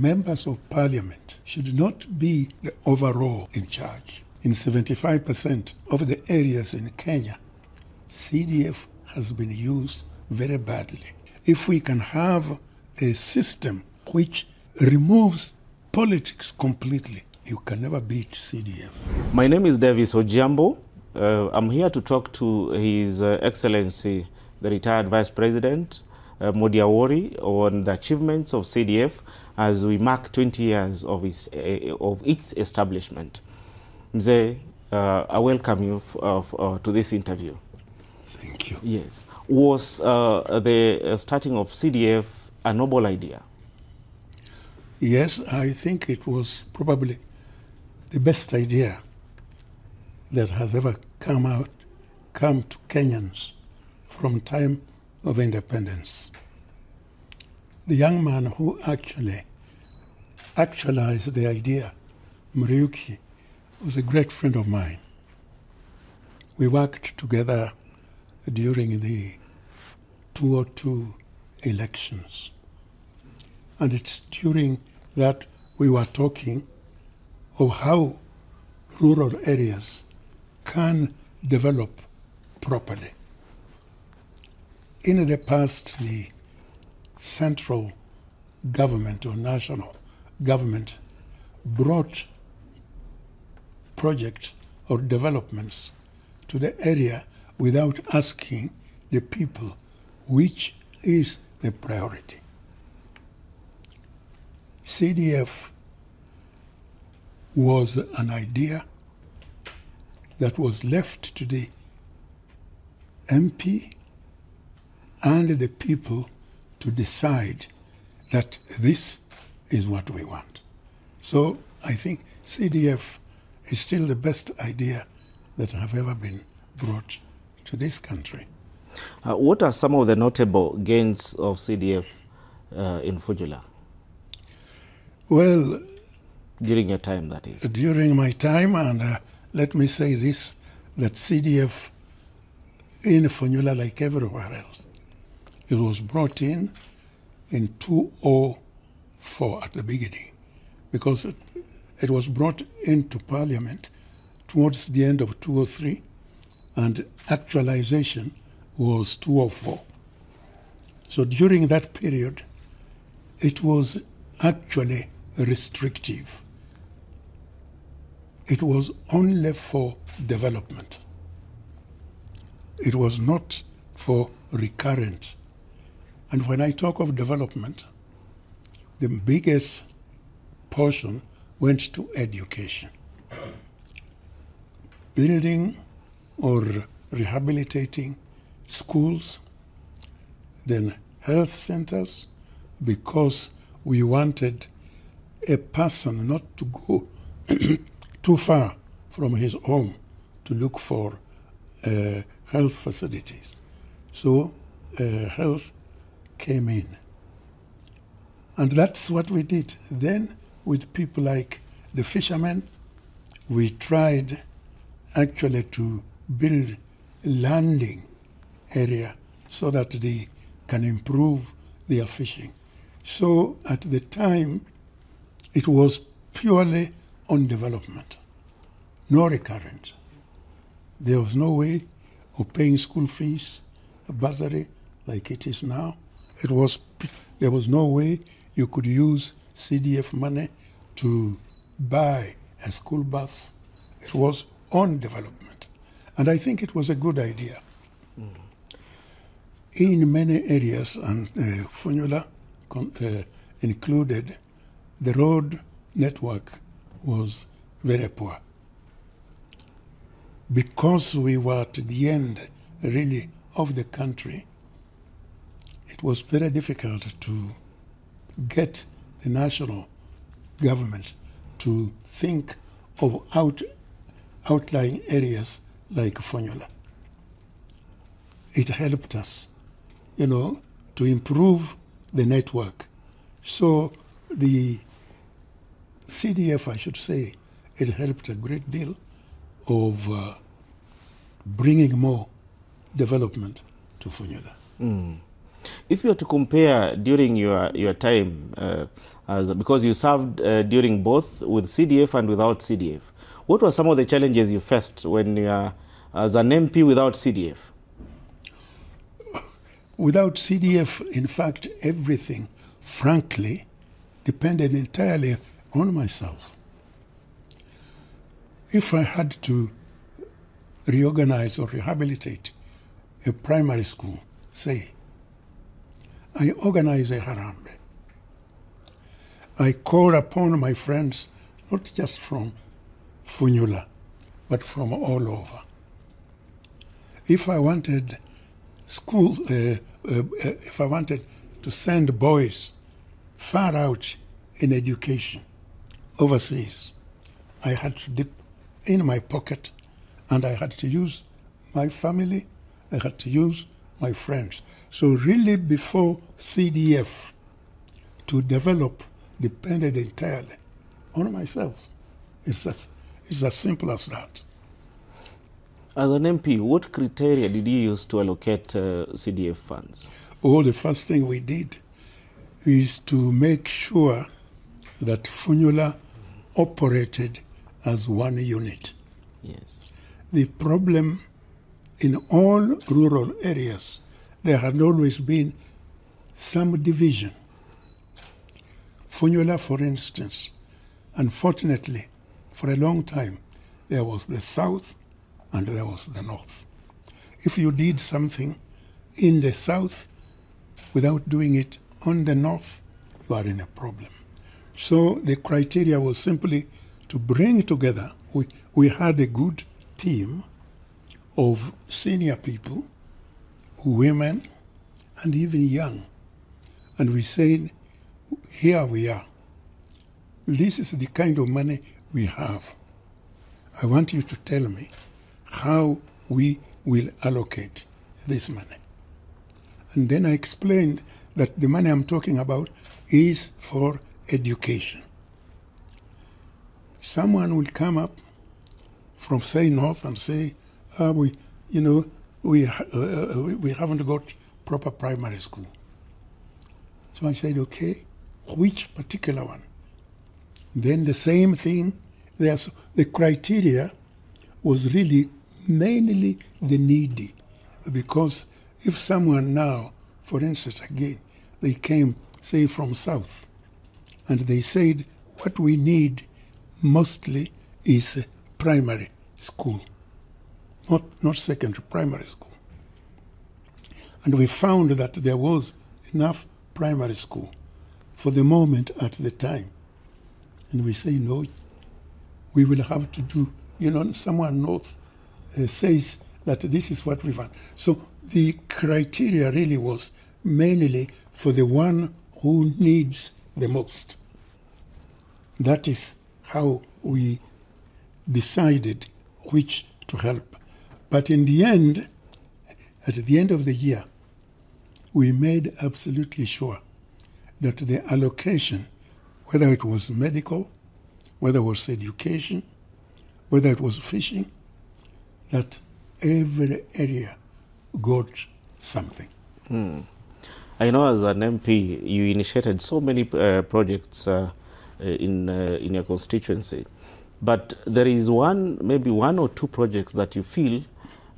members of parliament should not be the overall in charge. In 75% of the areas in Kenya, CDF has been used very badly. If we can have a system which removes politics completely, you can never beat CDF. My name is Davis Ojambo. I'm here to talk to His Excellency, the retired Vice President, Moody Awori, on the achievements of CDF as we mark 20 years of its establishment. Mzee, I welcome you to this interview. Thank you. Yes. Was the starting of CDF a noble idea? Yes, I think it was probably the best idea that has ever come to Kenyans from time of independence. The young man who actualized the idea, Muriuki, was a great friend of mine. We worked together during the 2002 elections. And it's during that we were talking of how rural areas can develop properly. In the past, the central government or national government brought projects or developments to the area without asking the people which is the priority. CDF was an idea that was left to the MP and the people to decide that this is what we want. So I think CDF is still the best idea that have ever been brought to this country. What are some of the notable gains of CDF in Fujula? Well, during your time, that is. During my time, and let me say this, that CDF in Fujula, like everywhere else, it was brought in 2004 at the beginning, because it was brought into Parliament towards the end of 2003, and actualization was 2004. So during that period, it was actually restrictive. It was only for development. It was not for recurrent. And when I talk of development, the biggest portion went to education. Building or rehabilitating schools, then health centers, because we wanted a person not to go too far from his home to look for health facilities. So health came in. And that's what we did. Then with people like the fishermen, we tried actually to build a landing area so that they can improve their fishing. So at the time, it was purely on development, no recurrent. There was no way of paying school fees, a bursary like it is now. There was no way you could use CDF money to buy a school bus. It was on development. And I think it was a good idea. In many areas, and Fujula included, the road network was very poor. Because we were at the end, really, of the country, it was very difficult to get the national government to think of outlying areas like Fujula. It helped us, to improve the network. So the CDF, I should say, it helped a great deal of bringing more development to Fujula. If you were to compare during your time because you served during both with CDF and without CDF. What were some of the challenges you faced when you are as an MP without CDF? Without CDF, in fact, everything, frankly, depended entirely on myself. If I had to reorganize or rehabilitate a primary school, say, I organize a Harambe. I call upon my friends, not just from Funyula, but from all over. If I wanted schools, if I wanted to send boys far out in education, overseas, I had to dip in my pocket, and I had to use my family, I had to use my friends. So really before CDF, to develop depended entirely on myself. It's as simple as that. As an MP, what criteria did you use to allocate CDF funds? Oh, the first thing we did is to make sure that Funyula operated as one unit. Yes. The problem in all rural areas, there had always been some division. Funyula, for instance, unfortunately, for a long time, there was the south and there was the north. If you did something in the south without doing it on the north, you are in a problem. So the criteria was simply to bring together, we had a good team of senior people, women, and even young. And we said, here we are. This is the kind of money we have. I want you to tell me how we will allocate this money. And then I explained that the money I'm talking about is for education. Someone will come up from, say, north and say, we haven't got proper primary school. So I said, okay, which particular one? Then the same thing, the criteria was really mainly the needy, because if someone now, for instance, again, they came, say, from south, and they said, what we need mostly is a primary school, not secondary, primary school. And we found that there was enough primary school for the moment at the time. And we say, no, we will have to do, someone north says that this is what we want. So the criteria really was mainly for the one who needs the most. That is how we decided which to help. But in the end, at the end of the year, we made absolutely sure that the allocation, whether it was medical, whether it was education, whether it was fishing, that every area got something. I know as an MP, you initiated so many projects in your constituency, but there is maybe one or two projects that you feel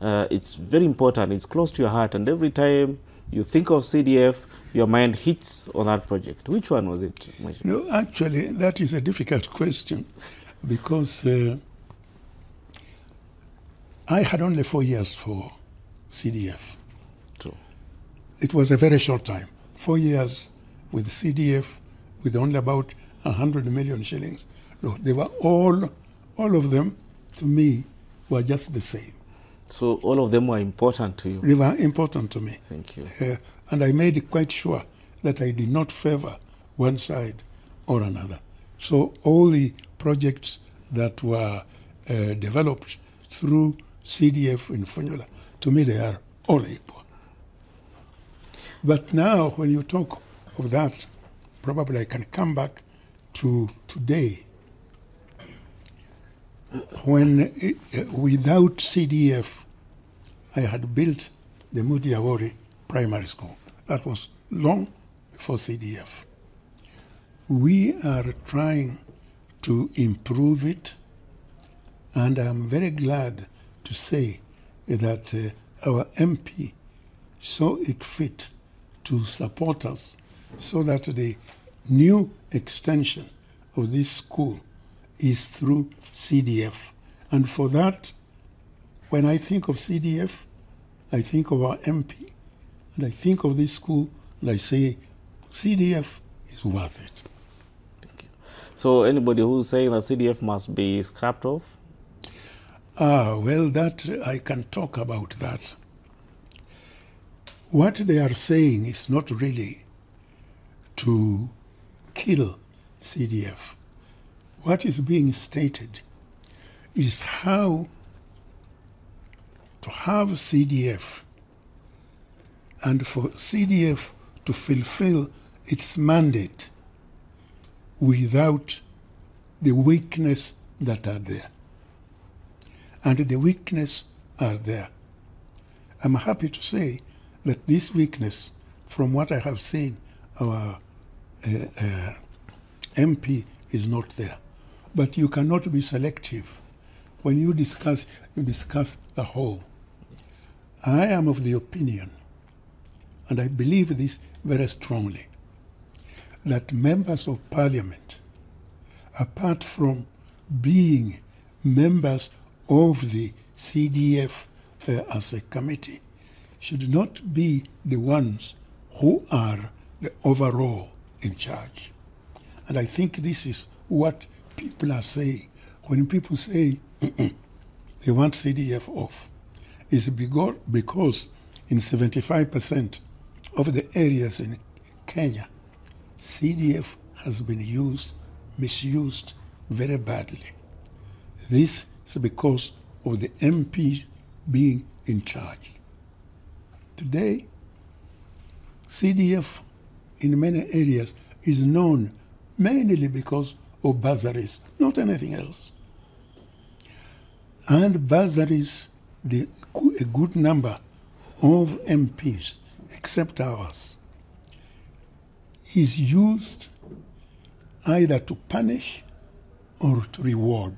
it's very important, it's close to your heart, and every time you think of CDF, your mind hits on that project. Which one was it? No, actually, that is a difficult question, because I had only 4 years for CDF. True. It was a very short time. 4 years with CDF, with only about 100 million shillings. No, they were all of them, to me, were just the same. So all of them were important to you? They were important to me. Thank you. And I made it quite sure that I did not favor one side or another. So all the projects that were developed through CDF in Funyula, to me they are all equal. But now when you talk of that, probably I can come back to today, when without CDF, I had built the Moody Awori primary school. That was long before CDF. we are trying to improve it, and I'm very glad to say that our MP saw it fit to support us so that the new extension of this school is through CDF. And for that, when I think of CDF, I think of our MP, and I think of this school, and I say, CDF is worth it. Thank you. So anybody who's saying that CDF must be scrapped off? Well, that I can talk about that. What they are saying is not really to kill CDF. What is being stated is how to have CDF and for CDF to fulfill its mandate without the weakness that are there. And the weakness are there. I'm happy to say that this weakness, from what I have seen, our MP is not there. But you cannot be selective. When you discuss the whole. Yes. I am of the opinion, and I believe this very strongly, that members of parliament, apart from being members of the CDF as a committee, should not be the ones who are the overall in charge. And I think this is what people are saying. When people say they want CDF off, is because in 75% of the areas in Kenya, CDF has been misused very badly. This is because of the MP being in charge. Today, CDF in many areas is known mainly because of bursaries, not anything else. And bursaries, a good number of MPs, except ours, is used either to punish or to reward.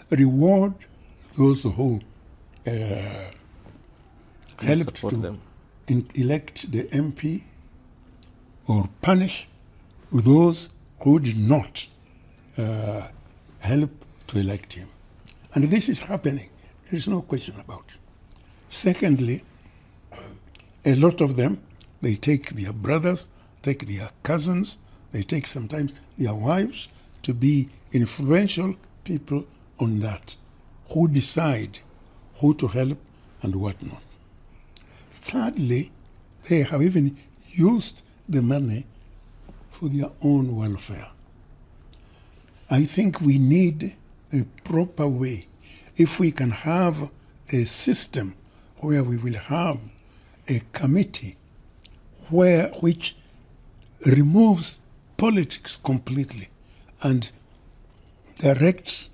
Reward those who helped to elect the MP, or punish those who did not help to elect him. And this is happening. There is no question about it. Secondly, a lot of them, they take their brothers, take their cousins, they take sometimes their wives to be influential people on that, who decide who to help and what not. Thirdly, they have even used the money for their own welfare. I think we need a proper way. If we can have a system where we will have a committee which removes politics completely and directs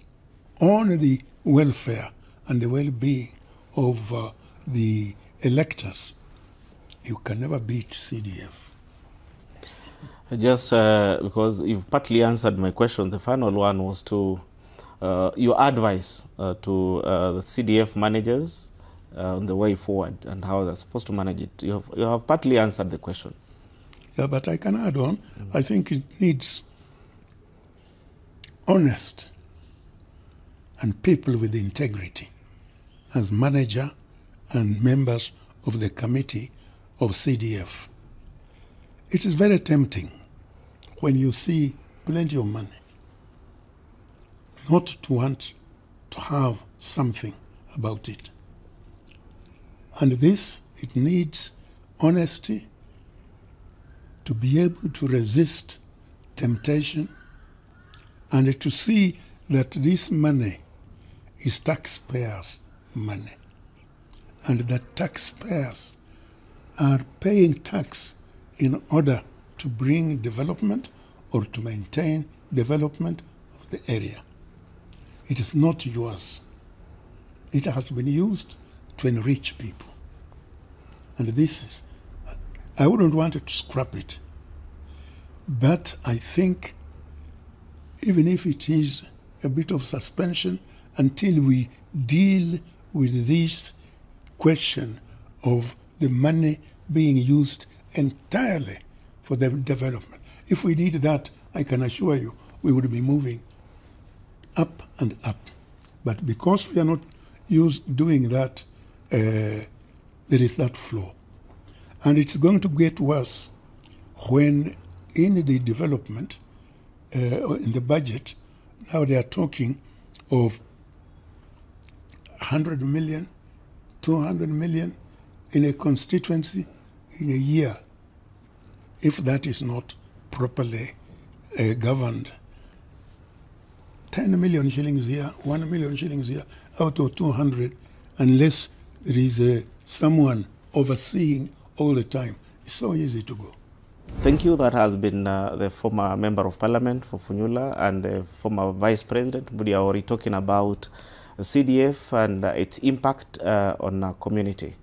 on the welfare and the well-being of the electors, you can never beat CDF. Just because you've partly answered my question, the final one was to your advice to the CDF managers on the way forward and how they're supposed to manage it. You have partly answered the question. Yeah, but I can add on. I think it needs honest and people with integrity as manager and members of the committee of CDF. It is very tempting when you see plenty of money not to want to have something about it. And this, it needs honesty to be able to resist temptation and to see that this money is taxpayers' money and that taxpayers are paying tax in order to bring development or to maintain development of the area. It is not yours. It has been used to enrich people. And this is, I wouldn't want to scrap it. But I think even if it is a bit of suspension until we deal with this question of the money being used entirely for the development. If we did that, I can assure you, we would be moving up and up. But because we are not doing that, there is that flow. And it's going to get worse when in the development, in the budget, now they are talking of 100 million, 200 million in a constituency in a year, if that is not properly governed. 10 million shillings here, 1 million shillings here, out of 200, unless there is someone overseeing all the time. It's so easy to go. Thank you. That has been the former Member of Parliament for Funyula and the former Vice President, Moody Awori, talking about CDF and its impact on our community.